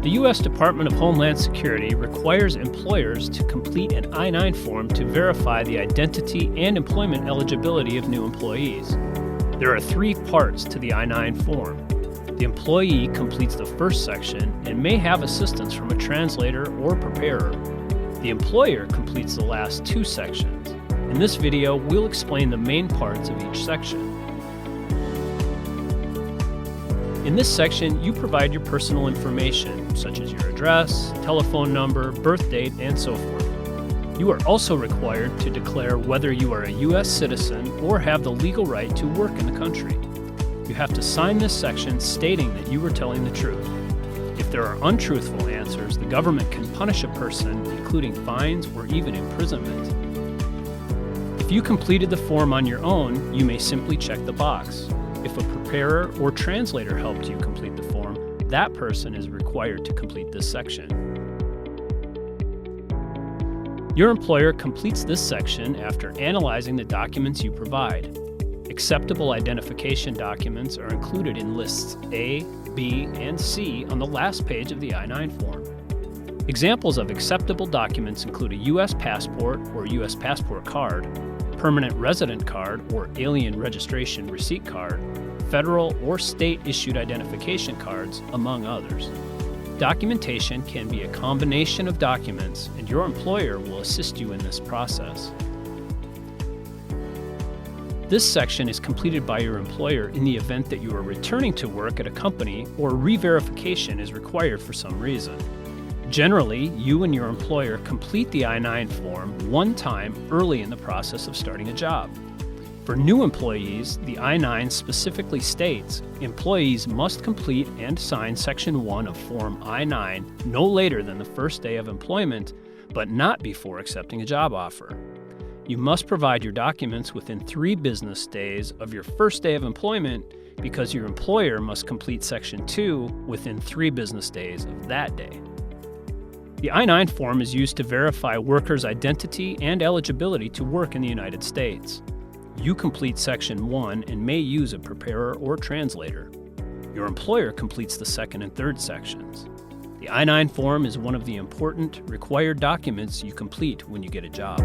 The U.S. Department of Homeland Security requires employers to complete an I-9 form to verify the identity and employment eligibility of new employees. There are 3 parts to the I-9 form. The employee completes the first section and may have assistance from a translator or preparer. The employer completes the last 2 sections. In this video, we'll explain the main parts of each section. In this section, you provide your personal information, such as your address, telephone number, birth date, and so forth. You are also required to declare whether you are a U.S. citizen or have the legal right to work in the country. You have to sign this section stating that you are telling the truth. If there are untruthful answers, the government can punish a person, including fines or even imprisonment. If you completed the form on your own, you may simply check the box. If a preparer or translator helped you complete the form, that person is required to complete this section. Your employer completes this section after analyzing the documents you provide. Acceptable identification documents are included in lists A, B, and C on the last page of the I-9 form. Examples of acceptable documents include a U.S. passport or U.S. passport card, permanent resident card or alien registration receipt card, federal or state-issued identification cards, among others. Documentation can be a combination of documents, and your employer will assist you in this process. This section is completed by your employer in the event that you are returning to work at a company or re-verification is required for some reason. Generally, you and your employer complete the I-9 form one time early in the process of starting a job. For new employees, the I-9 specifically states employees must complete and sign Section 1 of Form I-9 no later than the first day of employment, but not before accepting a job offer. You must provide your documents within 3 business days of your first day of employment because your employer must complete Section 2 within 3 business days of that day. The I-9 form is used to verify workers' identity and eligibility to work in the United States. You complete Section 1 and may use a preparer or translator. Your employer completes the second and third sections. The I-9 form is one of the important required documents you complete when you get a job.